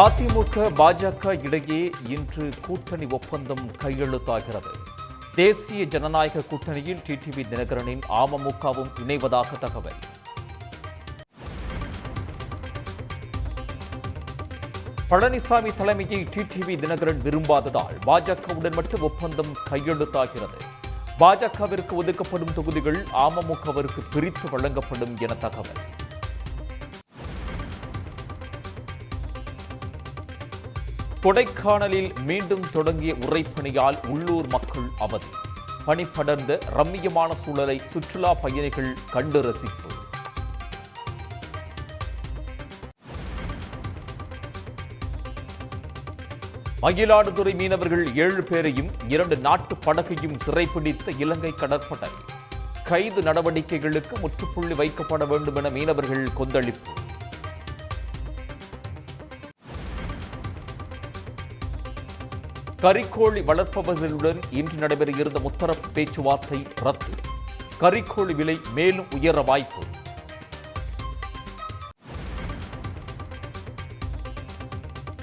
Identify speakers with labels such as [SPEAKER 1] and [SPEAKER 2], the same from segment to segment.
[SPEAKER 1] அதிமுக பாஜக இடையே இன்று கூட்டணி ஒப்பந்தம் கையெழுத்தாகிறது. தேசிய ஜனநாயக கூட்டணியில் டிடிவி தினகரனின் அமமுகவும் இணைவதாக தகவல். பழனிசாமி தலைமையை டிடிவி தினகரன் விரும்பாததால் பாஜகவுடன் மட்டும் ஒப்பந்தம் கையெழுத்தாகிறது. பாஜகவிற்கு ஒதுக்கப்படும் தொகுதிகள் அமமுகவிற்கு பிரித்து வழங்கப்படும் என தகவல். கொடைக்கானலில் மீண்டும் தொடங்கிய உறைபனியால் உள்ளூர் மக்கள் அவதி. பனி படர்ந்த ரம்மியமான சூழலை சுற்றுலா பயணிகள் கண்டு ரசிப்பு. மயிலாடுதுறை மீனவர்கள் 7 பேரையும் 2 நாட்டு படகையும் சிறைப்பிடித்த இலங்கை கடற்படை. கைது நடவடிக்கைகளுக்கு முற்றுப்புள்ளி வைக்கப்பட வேண்டும் என மீனவர்கள் கொந்தளிப்பு. கரிக்கோழி வளர்ப்பவர்களுடன் இன்று நடைபெற இருந்த முத்தரப்பு பேச்சுவார்த்தை ரத்து. கரிக்கோழி விலை மேலும் உயர வாய்ப்பு.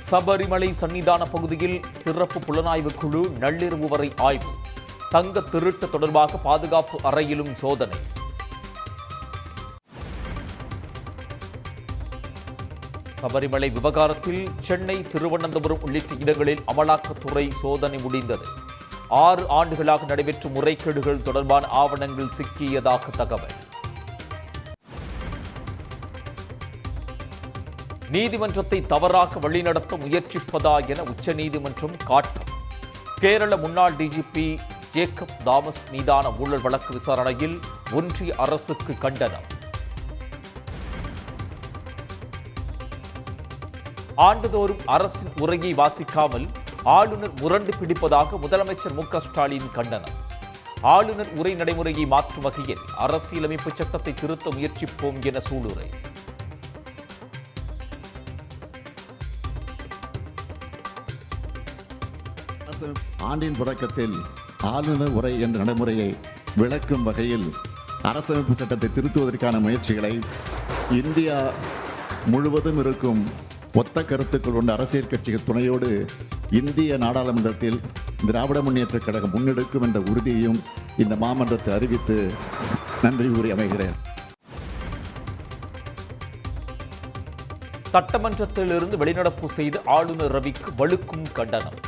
[SPEAKER 1] சபரிமலை சன்னிதான பகுதியில் சிறப்பு புலனாய்வு குழு நள்ளிரவு வரை ஆய்வு. தங்க திருட்டு தொடர்பாக பாதுகாப்பு அறையிலும் சோதனை. சபரிமலை விவகாரத்தில் சென்னை, திருவனந்தபுரம் உள்ளிட்ட இடங்களில் அமலாக்கத்துறை சோதனை முடிந்தது. 6 ஆண்டுகளாக நடைபெற்ற முறைகேடுகள் தொடர்பான ஆவணங்கள் சிக்கியதாக தகவல். நீதிமன்றத்தை தவறாக வழிநடத்த முயற்சிப்பதா என உச்சநீதிமன்றம் காட்டம். கேரள முன்னாள் டிஜிபி ஜேக்கப் தாமஸ் மீதான ஊழல் வழக்கு விசாரணையில் ஒன்றிய அரசுக்கு கண்டனம். ஆண்டுதோறும் அரசின் உரையை வாசிக்காமல் ஆளுநர் முரண்டு பிடிப்பதாக முதலமைச்சர் மு.க.ஸ்டாலின் கண்டனம். ஆளுநர் உரை நடைமுறையை மாற்றும் வகையில் அரசியலமைப்பு சட்டத்தை திருத்த முயற்சிப்போம் என சூளுரை.
[SPEAKER 2] ஆண்டின் தொடக்கத்தில் ஆளுநர் உரை என்ற நடைமுறையை விளக்கும் வகையில் அரசமைப்பு சட்டத்தை திருத்துவதற்கான முயற்சிகளை இந்தியா முழுவதும் இருக்கும் ஒத்த கருத்துக்கள் கொண்ட அரசியல் கட்சிகள் துணையோடு இந்திய நாடாளுமன்றத்தில் திராவிட முன்னேற்றக் கழகம் முன்னெடுக்கும் என்ற உறுதியையும் இந்த மாமன்றத்தை அறிவித்து நன்றி கூறி அமைகிறேன்.
[SPEAKER 1] சட்டமன்றத்திலிருந்து வெளிநடப்பு செய்த ஆளுநர் ரவிக்கு வலுக்கும் கண்டனம்.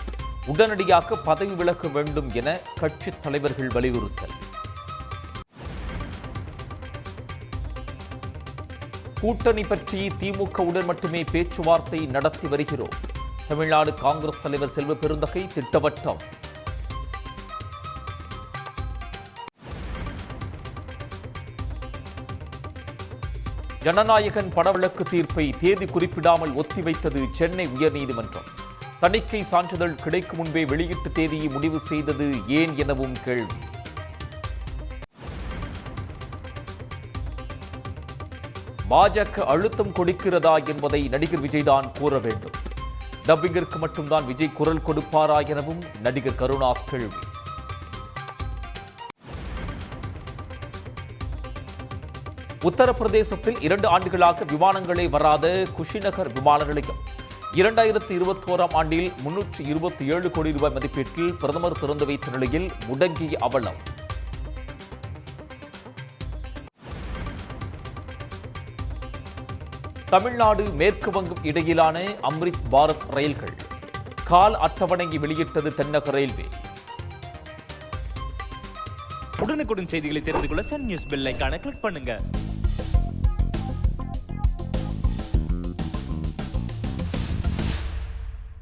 [SPEAKER 1] உடனடியாக பதவி விலக வேண்டும் என கட்சித் தலைவர்கள் வலியுறுத்தல். கூட்டணி பற்றி திமுகவுடன் மட்டுமே பேச்சுவார்த்தை நடத்தி வருகிறோம். தமிழ்நாடு காங்கிரஸ் தலைவர் செல்வ பெருந்தகை திட்டவட்டம். ஜனநாயகன் படவழக்கு தீர்ப்பை தேதி குறிப்பிடாமல் ஒத்திவைத்தது சென்னை உயர்நீதிமன்றம். தணிக்கை சான்றிதழ் கிடைக்கும் முன்பே வெளியிட்டு தேதியை முடிவு செய்தது ஏன் எனவும் கேள்வி. பாஜக அழுத்தம் கொடுக்கிறதா என்பதை நடிகர் விஜய்தான் கூற வேண்டும். டப்பிங்கிற்கு மட்டும்தான் விஜய் குரல் கொடுப்பாரா எனவும் நடிகர் கருணாஸ் கேள்வி. உத்தரப்பிரதேசத்தில் 2 ஆண்டுகளாக விமானங்களே வராத குஷிநகர் விமான நிலையம் 2021ஆம் ஆண்டில் 327 கோடி ரூபாய் மதிப்பீட்டில் பிரதமர் திறந்து வைத்த நிலையில் முடங்கிய அவலம். தமிழ்நாடு, மேற்கு வங்கம் இடையிலான அம்ரித் பாரத் ரயில்கள் கால அட்டவணையை வெளியிட்டது தென்னக ரயில்வே.
[SPEAKER 3] உடனுக்குடன் செய்திகளை தெரிந்து கொள்ள சன் நியூஸ் பெல் ஐகானை கிளிக் பண்ணுங்க.